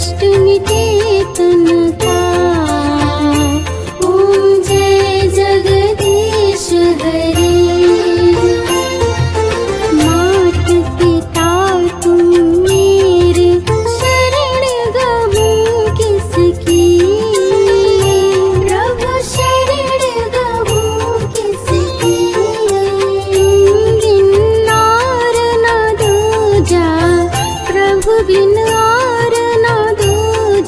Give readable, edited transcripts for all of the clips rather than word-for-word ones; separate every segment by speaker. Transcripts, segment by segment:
Speaker 1: कष्ट मिटे तन का। ओम जय जगदीश हरे। मात पिता तुम मेरे, शरण गहूँ किसकी। प्रभु शरण गहूँ किसकी। बिन आर न दूजा, प्रभु बिन आर न दूजा।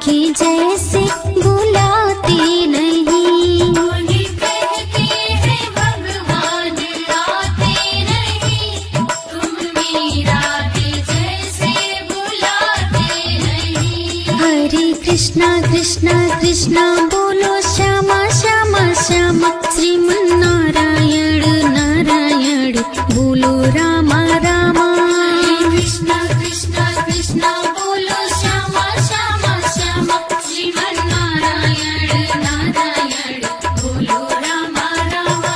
Speaker 1: के जैसे बुलाते नहीं।
Speaker 2: उन्हें कहते हैं भगवान आते नहीं, तुम मीरा के जैसे बुलाते नहीं।
Speaker 1: हरे कृष्णा कृष्णा कृष्णा बोलो श्यामा श्यामा श्यामा, श्रीमन नारायण नारायण बोलो रामा रामा।
Speaker 2: कृष्णा कृष्णा कृष्णा बोलो श्यामा श्यामा श्यामा, श्रीमन नारायण नारायण बोलो रामा रामा।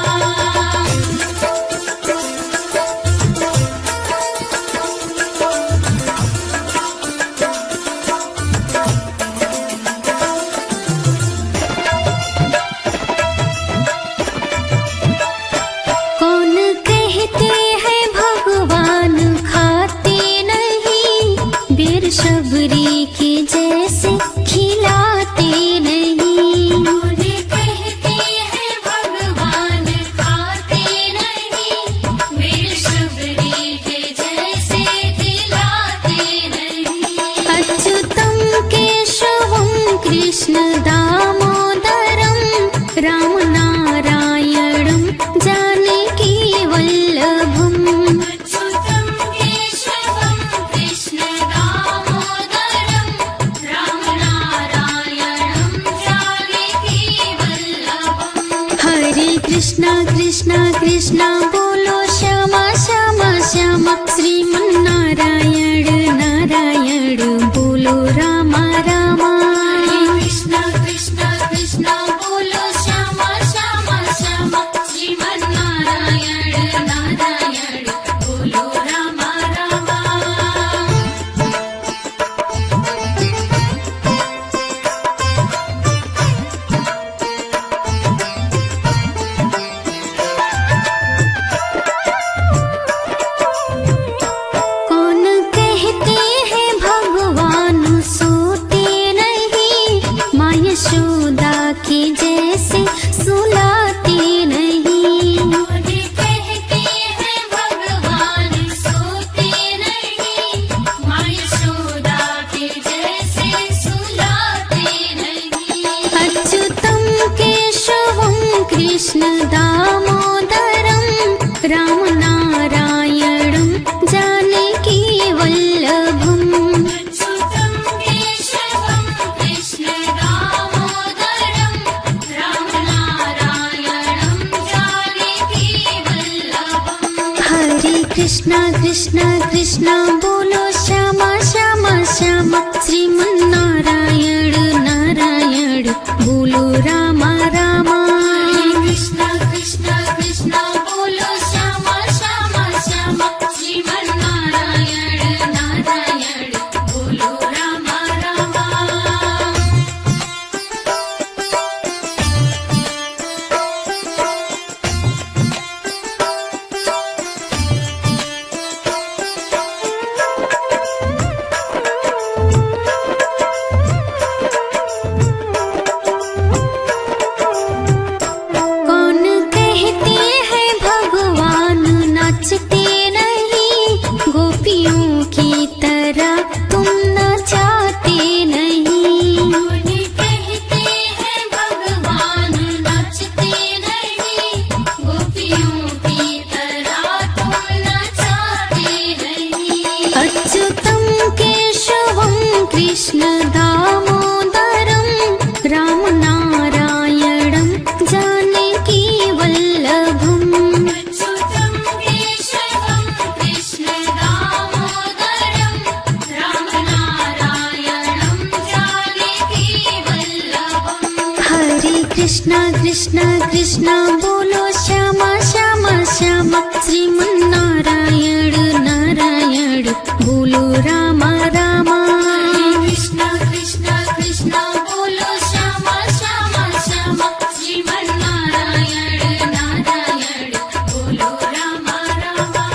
Speaker 1: कौन कहते हैं भगवान खाते नहीं, बेर शबरी के जैसे खिलाते नहीं।
Speaker 2: उन्हें कहते हैं भगवान खाते नहीं, मेरे शबरी के जैसे खिलाते नहीं।
Speaker 1: अच्युतं केशवं कृष्ण दामोदरं, राम नारायणं जानकी वल्लभम्।
Speaker 2: अच्युतं केशवं कृष्ण दामोदरं, राम नारायणं जानकी वल्लभम्।
Speaker 1: हरे कृष्णा कृष्णा कृष्णा बोलो श्यामा श्यामा श्यामा, श्रीमन नारायण नारायण बोलो रामा रामा।
Speaker 2: कृष्णा कृष्णा कृष्णा बोलो श्यामा श्यामा श्यामा, श्रीमन नारायण नारायण बोलो रामा रामा।
Speaker 1: कौन कहते हैं भगवान सोते नहीं, माँ यशोदा के जैसे सुलाते नहीं।
Speaker 2: उन्हें कहते हैं भगवान सोते नहीं, माँ यशोदा के जैसे सुलाते नहीं।
Speaker 1: अच्युतं केशवं कृष्ण दामोदरं, राम नारायणं जानकी वल्लभम्।
Speaker 2: अच्युतं केशवं कृष्ण दामोदरं, राम नारायणं जानकी वल्लभम्।
Speaker 1: हरे कृष्णा कृष्णा कृष्णा बोलो श्यामा श्यामा श्यामा, श्रीमन नारायण नारायण बोलो रामा रामा।
Speaker 2: कृष्णा कृष्णा कृष्णा बोलो श्यामा श्यामा श्यामा, श्रीमन नारायण नारायण बोलो रामा रामा।
Speaker 1: कौन कहते हैं भगवान नाचते नहीं, गोपियों की तरह तुम नचाते नहीं।
Speaker 2: उन्हें कहते हैं भगवान नाचते नहीं, गोपियों की तरह तुम नचाते नहीं।
Speaker 1: अच्युतं केशवं कृष्ण दामोदरं, राम नारायणं जानकी वल्लभम्।
Speaker 2: अच्युतं केशवं कृष्ण दामोदरं, राम नारायणं जानकी वल्लभम्।
Speaker 1: हरे कृष्णा कृष्णा कृष्णा बोलो श्यामा श्यामा श्यामा, श्रीमन नारायण नारायण बोलो रामा रामा।
Speaker 2: कृष्णा कृष्णा कृष्णा बोलो श्यामा श्यामा श्यामा, श्रीमन नारायण नारायण बोलो रामा रामा।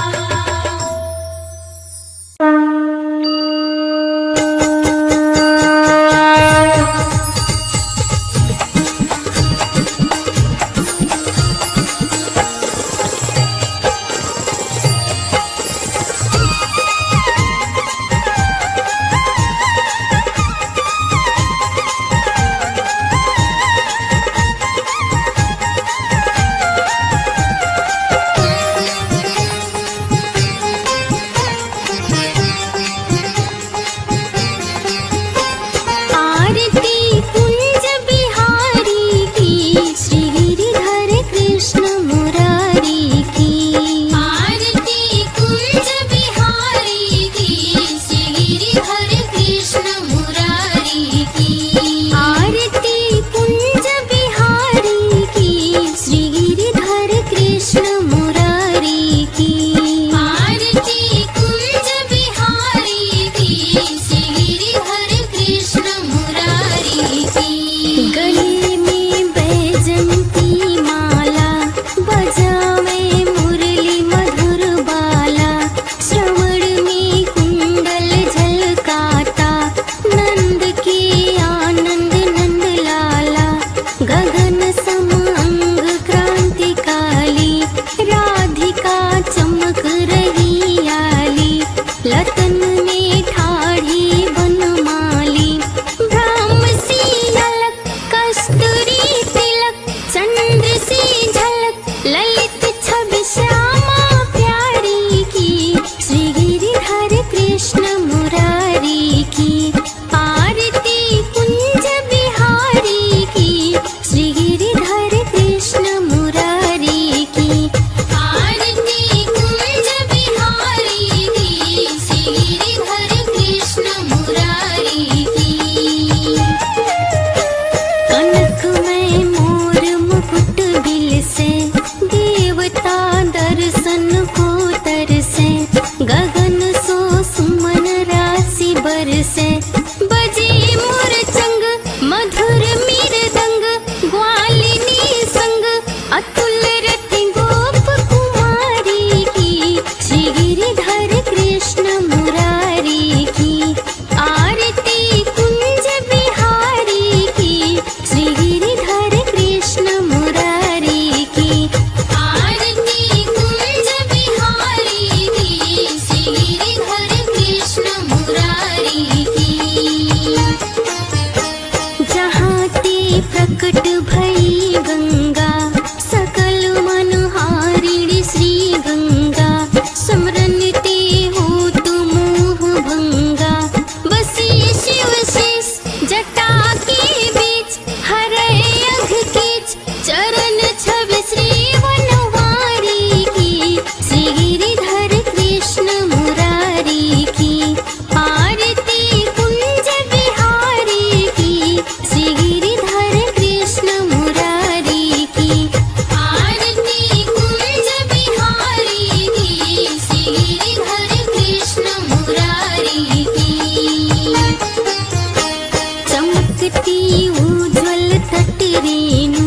Speaker 1: सी उज्ज्वल तट रेणु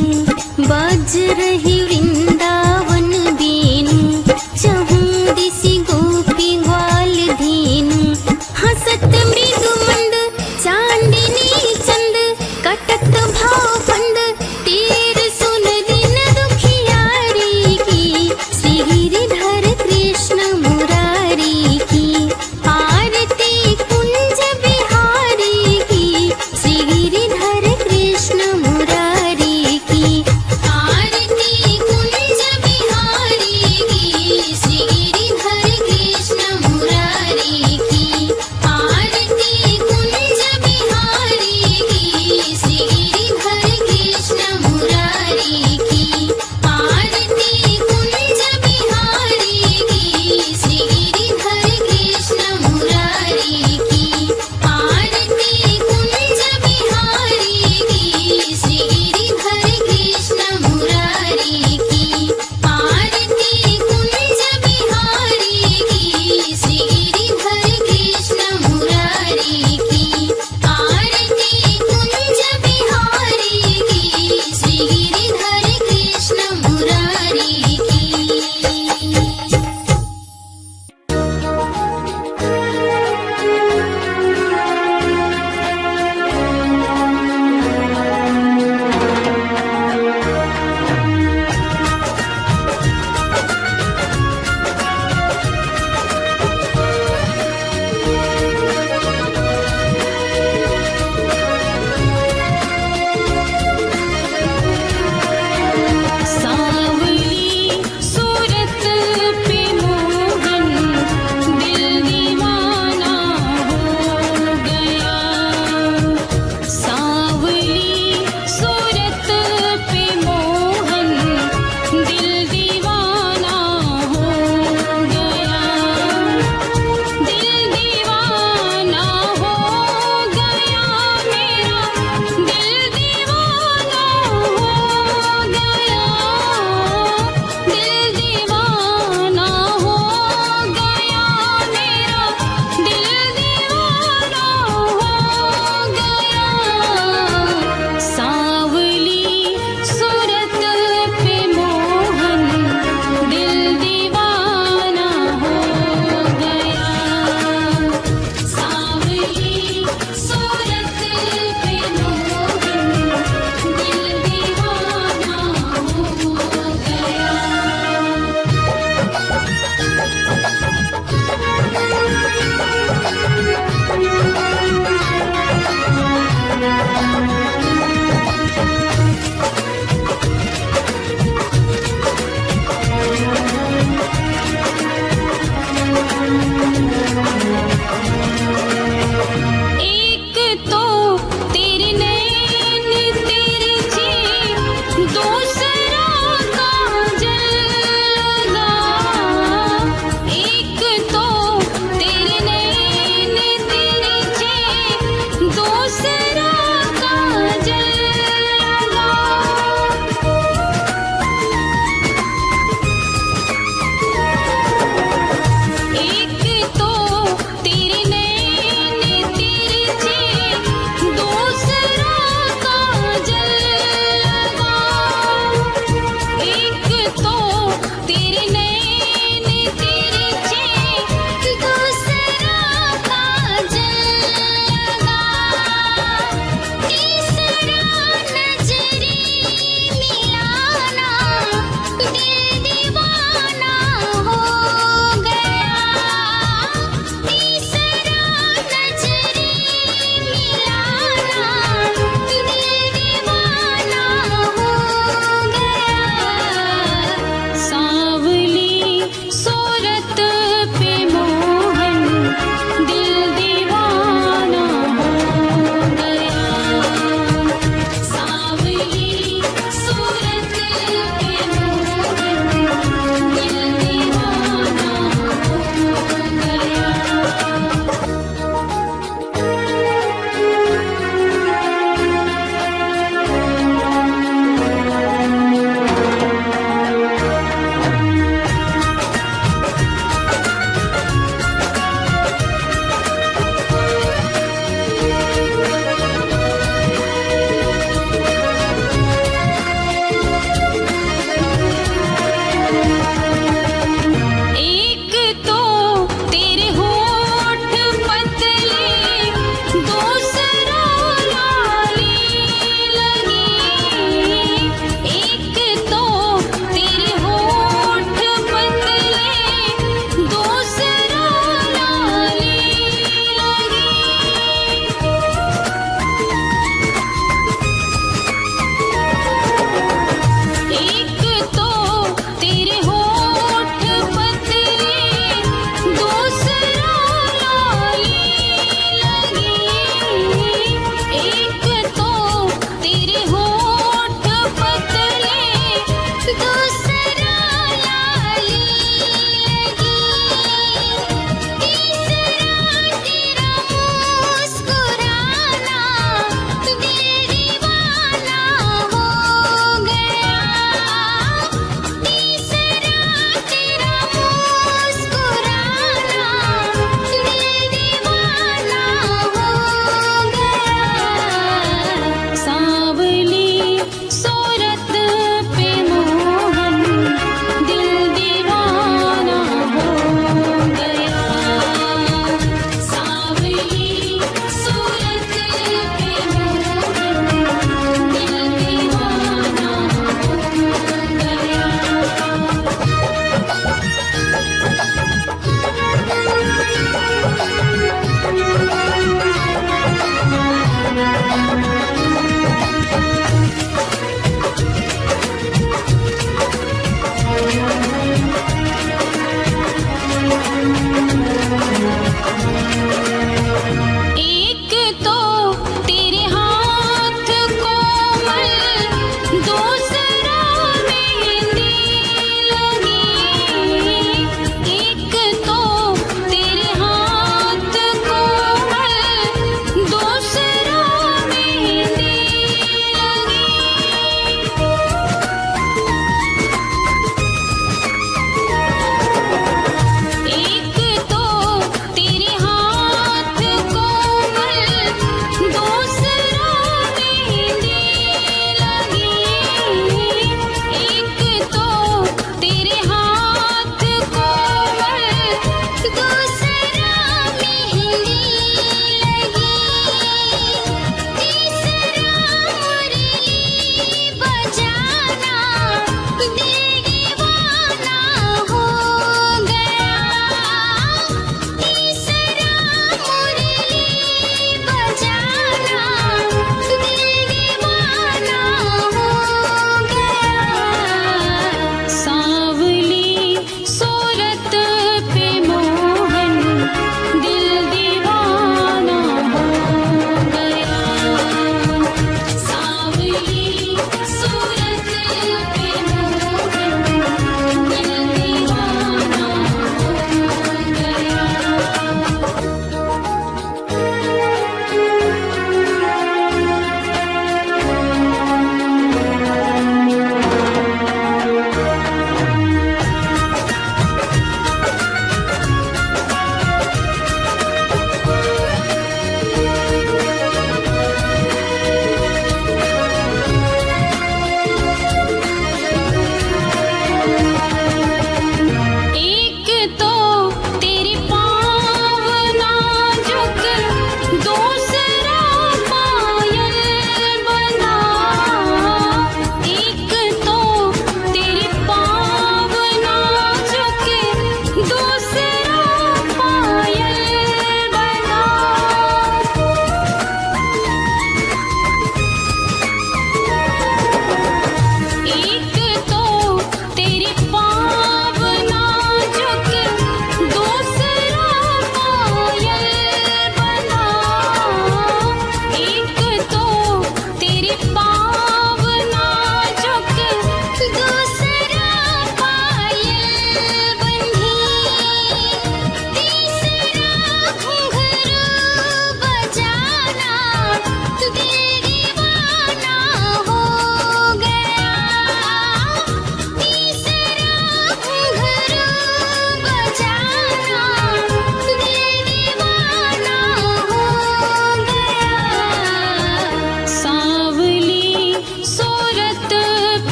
Speaker 1: बाज रही वृंदावन बेनु चहूँ दिसी गोपी ग्वाल धेनु हसत मृदु मंद चांदिनी चंद कटत भाव फंद तेर सुन दिन दुखियारी की श्री गिरिधर कृष्ण मुरारी की आरती कुंज बिहारी की श्री गिरिधर कृष्ण मुरारी की
Speaker 2: आरती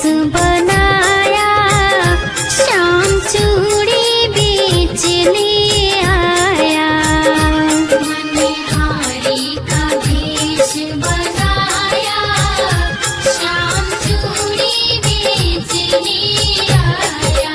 Speaker 1: बनाया, श्याम चूड़ी बेचने आया।
Speaker 2: मनिहारी का भेष बनाया, श्याम चूड़ी बेचने आया।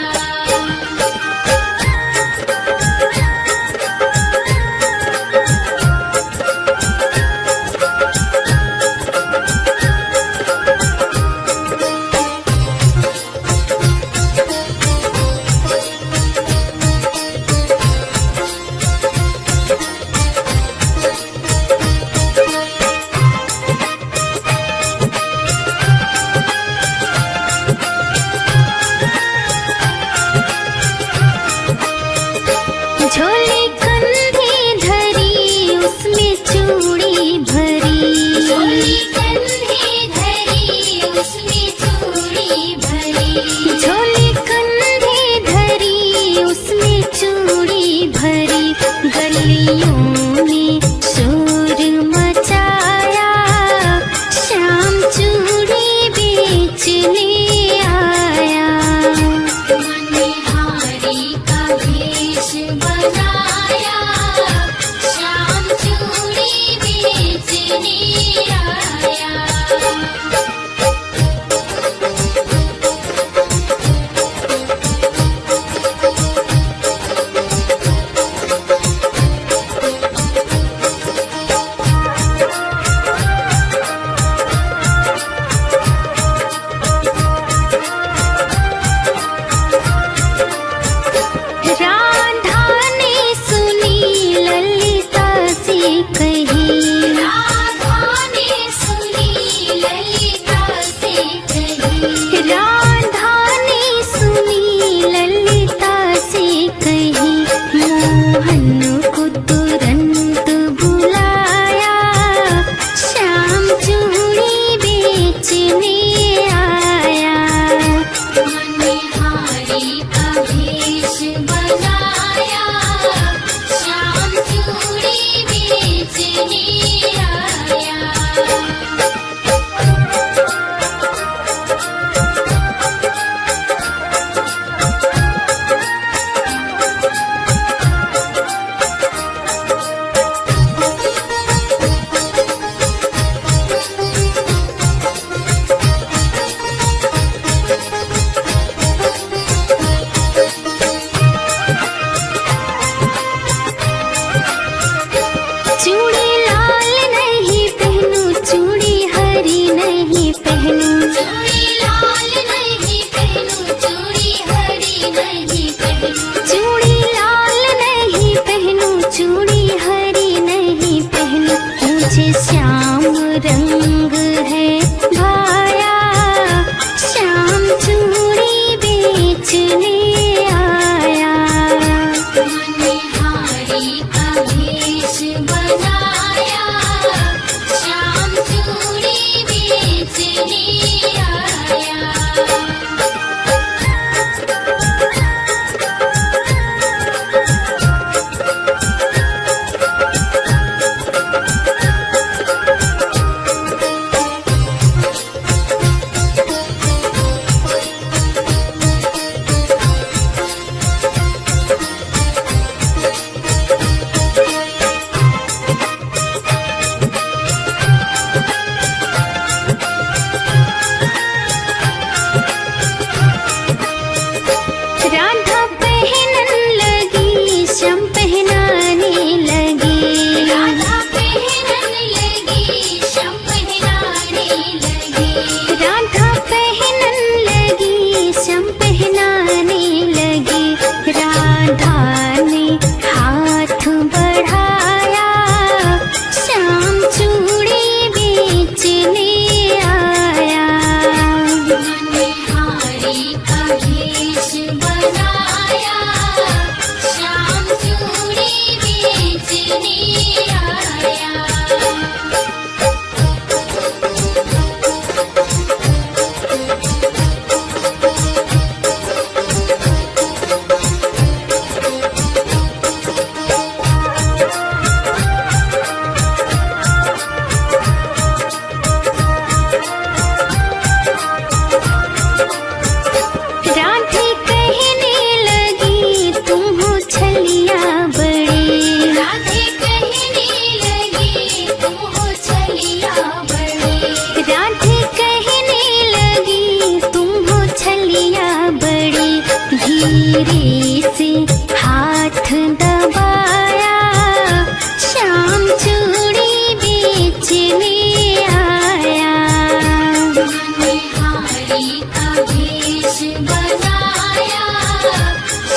Speaker 2: का भेष बनाया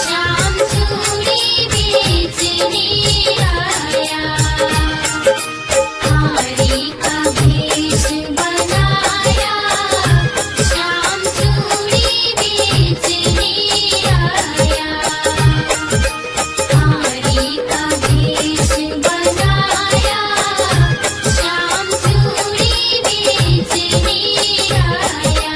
Speaker 2: श्याम चूड़ी बेचने आया हारी का भेष बनाया श्याम चूड़ी बेचने आया हारी का भेष बनाया श्याम चूड़ी बेचने आया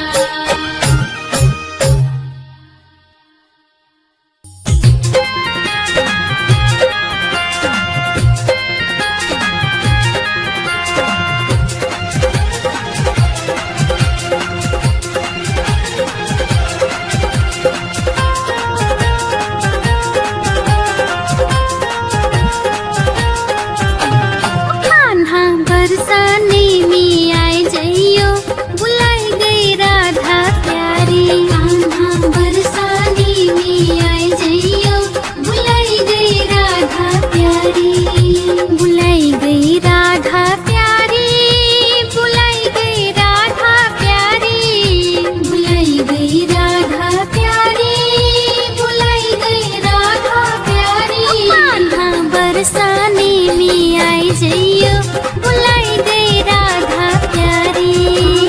Speaker 1: कान्हा बरसाने में आए जइयो बुलाई गई राधा प्यारी कान्हा बरसाने में आए जइयो बुलाई गई राधा प्यारी बुलाई गई राधा प्यारी बुलाई गई राधा प्यारी बुलाई गई राधा प्यारी बुलाई गई राधा प्यारी कान्हा बरसाने में आए जइयो बुलाई गई राधा प्यारी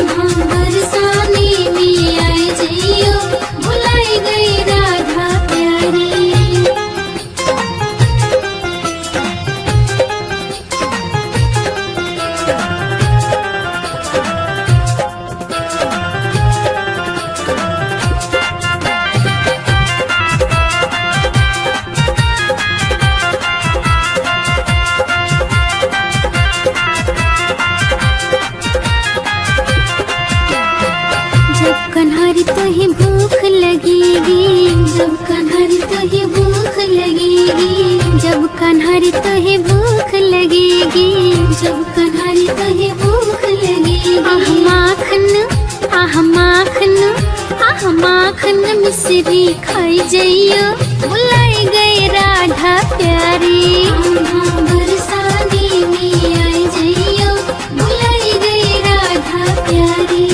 Speaker 1: हम बरसाने में आए जइयो बुलाई गई राधा प्यारी जब कन्हरी तुहे भूख लगेगी जब कन्हरी तुहे भूख लगेगी जब कन्हरी तुहे भूख लगेगी जब कन्हरी तुहे भूख लगेगी आह माखन आह माखन आह माखन मिश्री खाई जइयो बुलाई गई राधा प्यारी बरसाने में आई जइयो बुलाई गई राधा प्यारी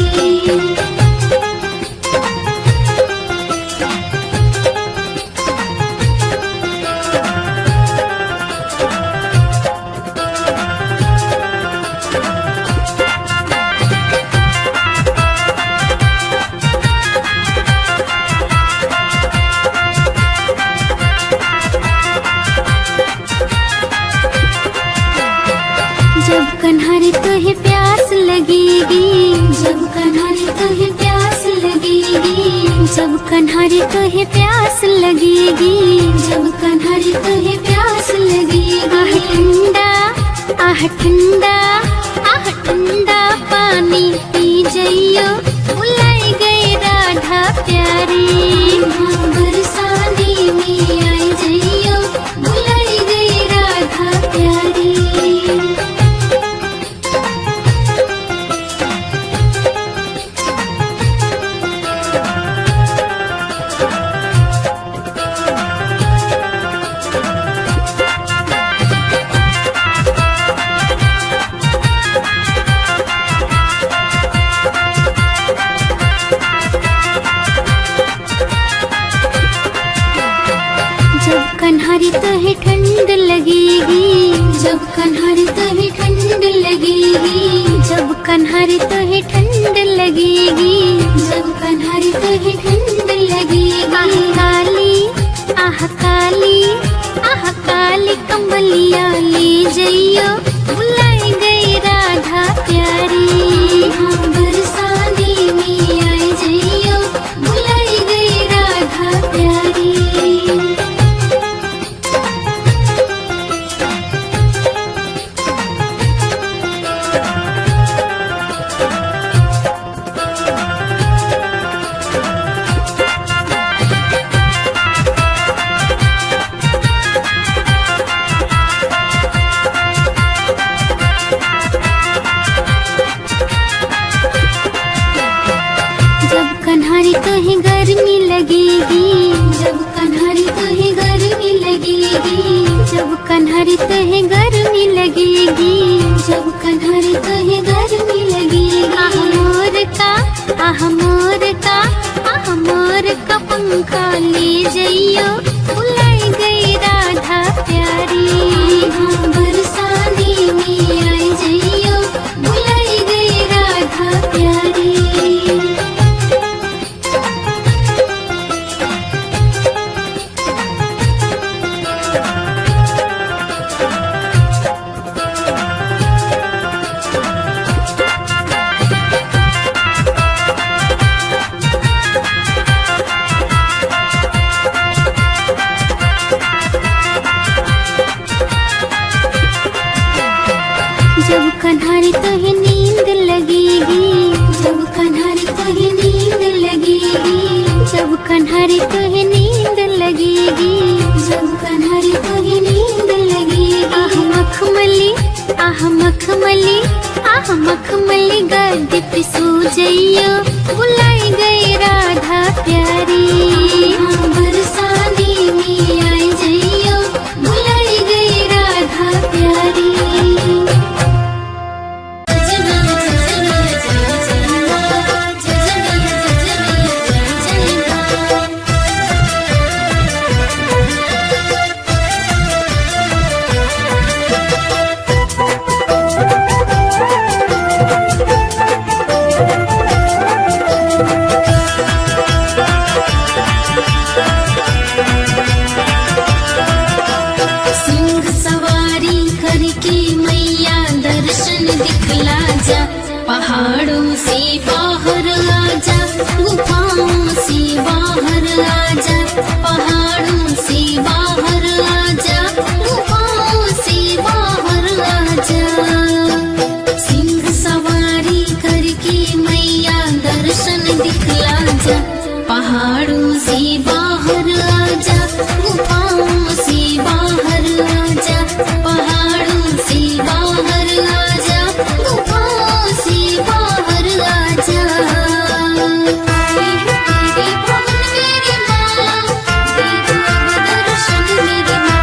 Speaker 1: जब कन्हरी तुहे प्यास लगेगी जब कन्हरी तुहे प्यास लगेगी जब कन्हरी तुहे प्यास लगेगी जब कन्हरी तुहे प्यास लगेगी आह ठंडा आह ठंडा पानी पी जइयो बुलाई गई राधा प्यारी बरसाने में आई जइयो बुलाई गई राधा प्यारी जब कन्हरी तुहे ठंड लगेगी जब कन्हरी तुहे ठंड लगेगी जब कन्हरी तुहे ठंड लगेगी जब कन्हरी तुहे ठंड लगेगी आह काली आह काली कमलिया ले जइयो बुलाई गई राधा प्यारी बरसाने में आई जइयो बुलाई गई राधा प्यारी तुहे गर्मी लगेगी, जब कन्हरी तुहे गर्मी लगेगी, जब कन्हरी तुहे गर्मी लगेगी, जब कन्हरी तुहे गर्मी लगेगी। आह मोर का, आह मोर का, आह मोर का पंखा ले जइयो, बुलाई गई राधा प्यारी। हाँ बरसाने में आई जइयो, बुलाई गई राधा प्यारी। जब कन्हरी तुहे नींद लगेगी, जब कन्हरी तुहे नींद लगेगी, जब कन्हरी तुहे नींद लगेगी, जब कन्हरी तुहे नींद लगेगी। आह मखमली, आह मखमली, आह मखमली गद्दे पे सो जइयो, बुलाई गई राधा प्यारी। हाँ बरसाने में आई जइयो, बुलाई गई राधा प्यारी। सिंह सवारी करके मैया दर्शन दिखला जा, पहाड़ों से बाहर आजा, गुफाओं से बाहर आजा, पहाड़ों से बाहर आजा, गुफाओं से बाहर आजा। सिंह सवारी करके मैया दर्शन दिखला जा, पहाड़ों से बाहर आजा, गुफाओं से बाहर आजा, पहाड़ों से बाहर आजा, गुफाओं से बाहर आजा। तेरे भवन मेरी माँ, दे दो अब दर्शन मेरी माँ।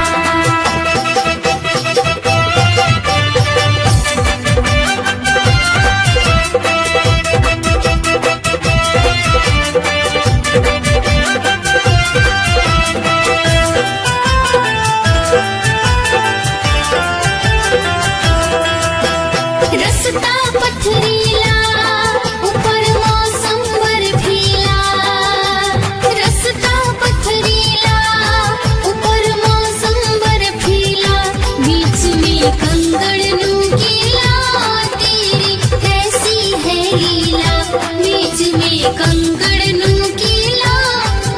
Speaker 1: रस्ता पथरीला, ऊपर मौसम बर्फीला, रस्ता पथरीला, ऊपर मौसम बर्फीला, बीच में कंकड़ नुकीला, तेरी कैसी है लीला, बीच में कंकड़ नुकीला,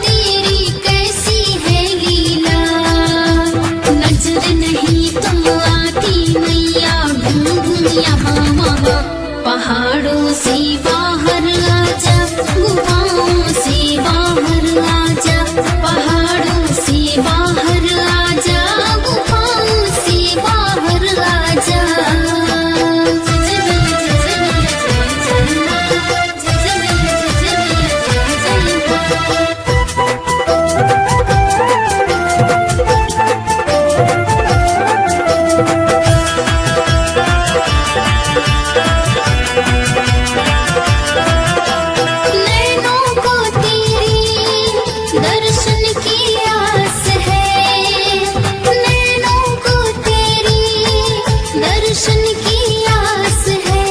Speaker 1: तेरी कैसी है लीला। नजर नहीं तुम आती मैया, घूम घूम यहाँ वहाँ, पहाड़ों से बाहर आजा, गुफाओं से बाहर आजा, पहाड़ों से बाहर आजा, गुफाओं से बाहर आजा। नैनों को तेरी दर्शन की आस है, नैनों को तेरी दर्शन की आस है।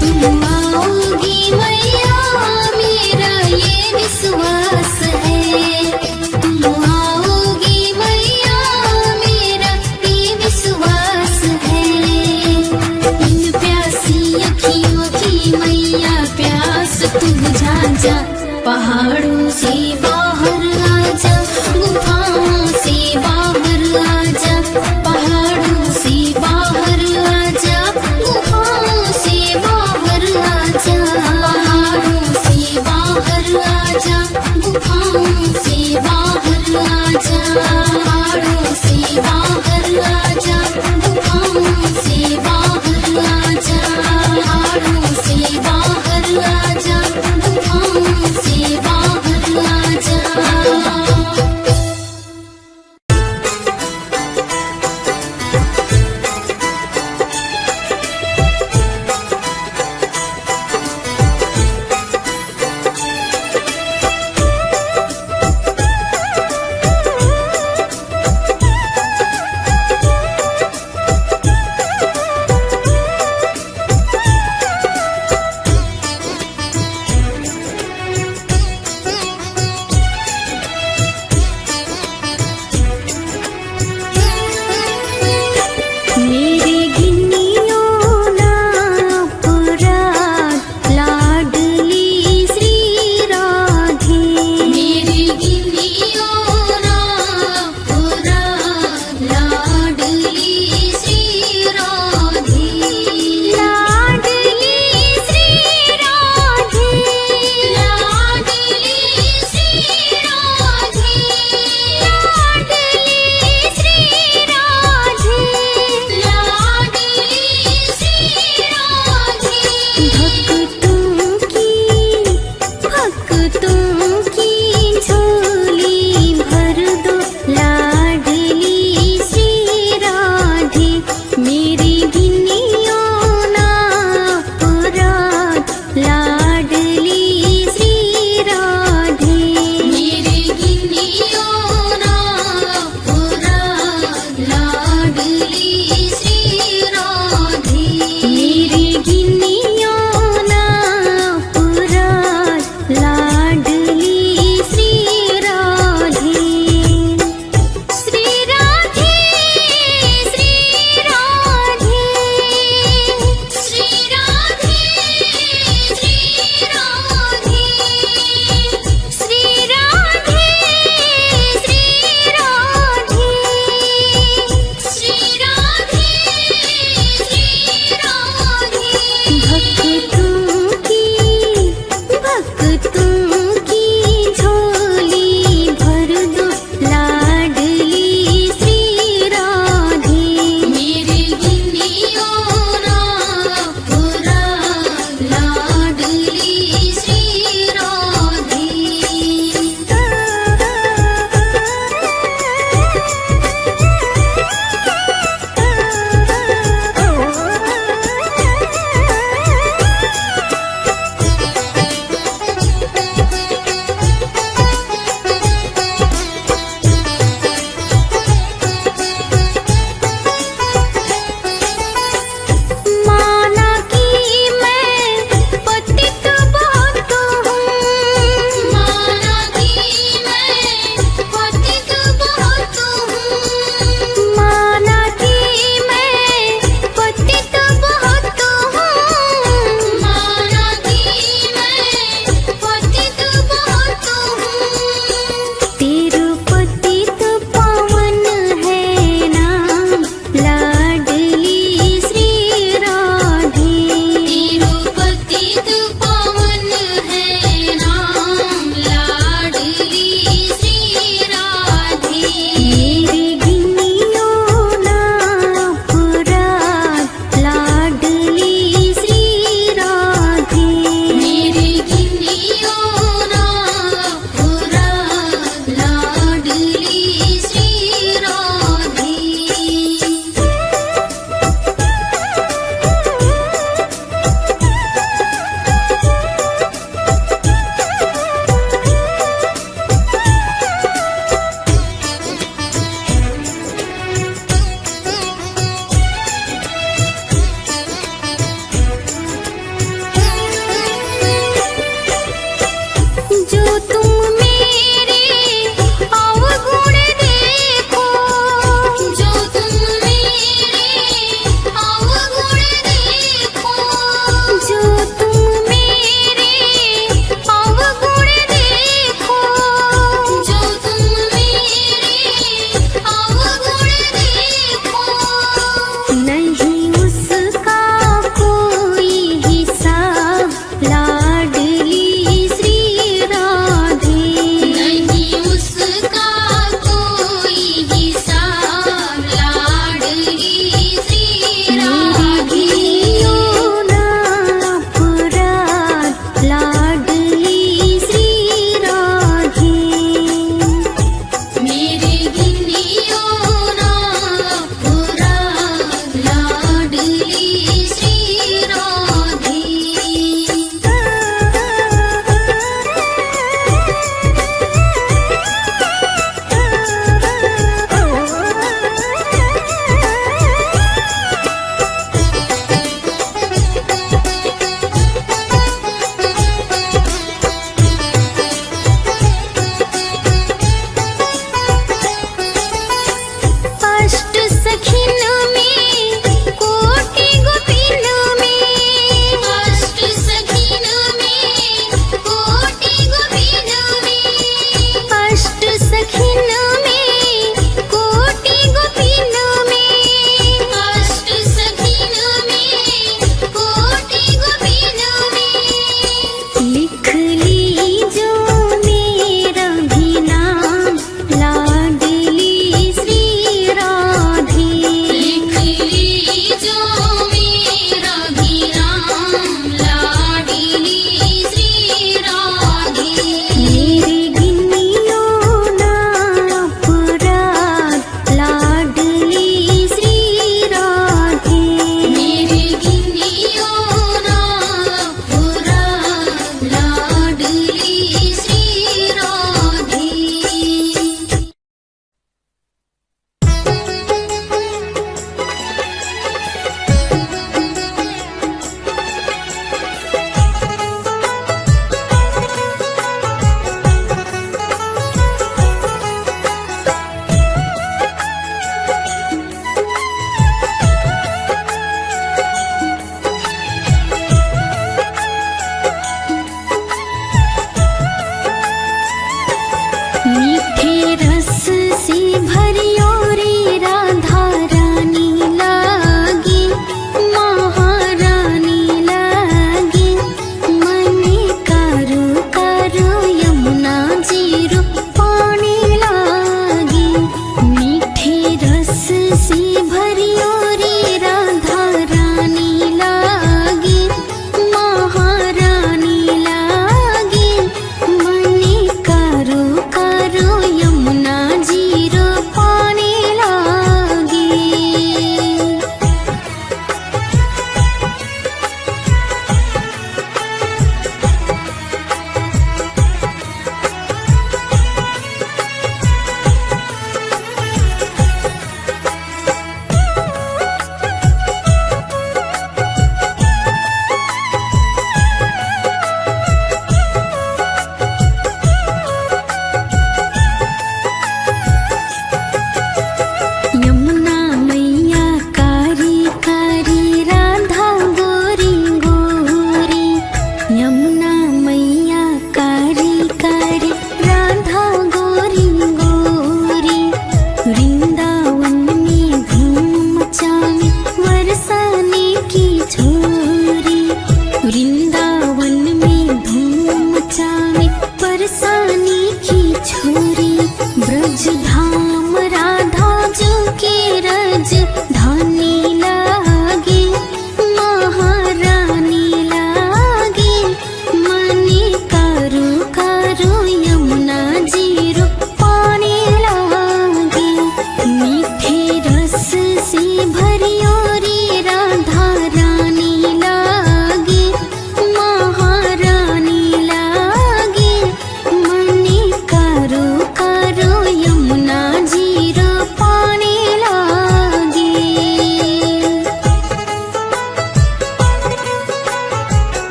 Speaker 1: तुम आओगी मैया, मेरा ये विश्वास है, तुम आओगी मैया, मेरा ये विश्वास है। इन प्यासी अखियों की मैया प्यास तू बुझा जा, पहाड़ों से बाहर आजा, गुफाओं से बाहर आजा, पहाड़ों से बाहर आजा, गुफाओं से बाहर आजा, पहाड़ों से बाहर आजा, गुफाओं से बाहर आजा, पहाड़ों से बाहर आजा, गुफाओं से बाहर आजा, पहाड़ों से बाहर आजा, गुफाओं से बाहर भक्तों की झोली भर दो लाडली श्री राधे। मेरी गिनियों ना अपराध लाडली श्री राधे।
Speaker 2: मेरे गिनियों ना अपराध लाडली श्री राधे।
Speaker 1: मेरी गिनियों ना अपराध लाडली श्री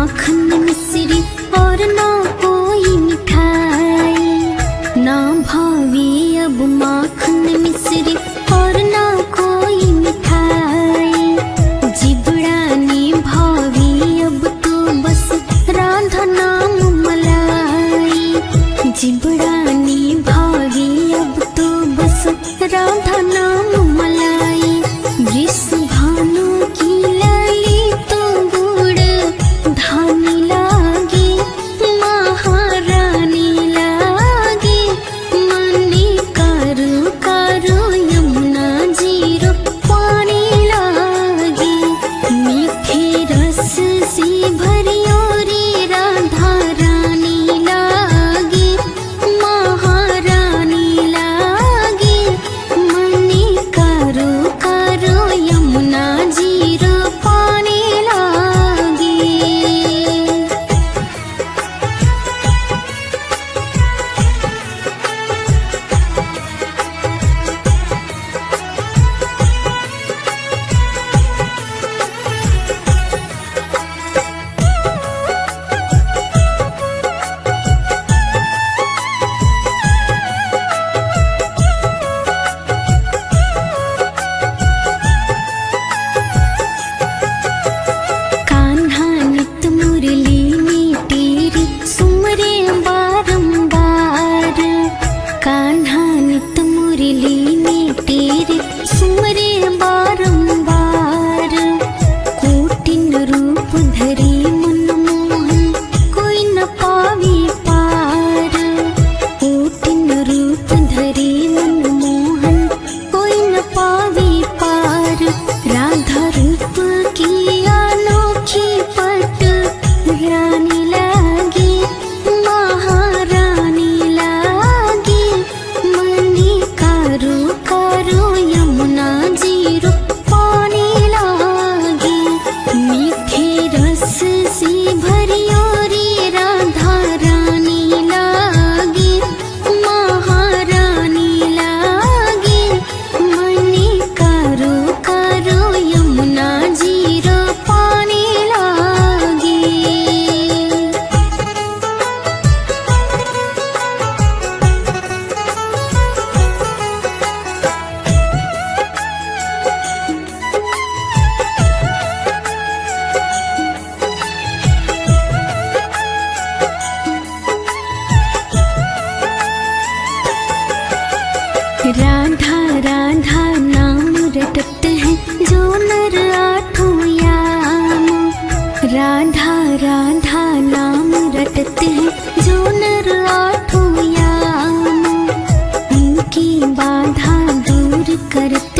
Speaker 1: माखन मिश्री और ना कोई मिठाई। ना भावे अब माखन मिश्री और ना कोई मिठाई। जिबड़ानी भावे अब तो बस राधा नाम मलाई। जिबड़ानी भावे अब तो बस राधा नाम मलाई। वृषभानु की लाली तो गुड़ धानी लागे। महारानी लागे मनी कारो कारो यमुना जीरो पानी लागे। मीठे रस से भरियो रे राधा रानी लागे। महारानी लागे मनी कारो कारो यमुना जीरो पानी लागे। कान्हा नित मुरली में तेरी सुमरे बारंबार। कान्हा नित मुरली में तेरे सुमरे बारंबार। कोटिन रूप धरे मनमोहन कोई न पावे पार। कोटिन रूप धरे मनमोहन कोई न पावे पार। राधा रूप की अनोखी पट रानी लागे। महारानी लागे मनी कारो कारो यमुना जीरो पानी लागे। मीठे रस से भरियो रे राधा रानी लागे। महारानी लागे मनी कारो कारो यमुना जीरो पानी लागे। राधा राधा नाम रटत है जो नर आठों याम। राधा राधा नाम रटत है जो नर आठों याम। उनकी बाधा दूर करत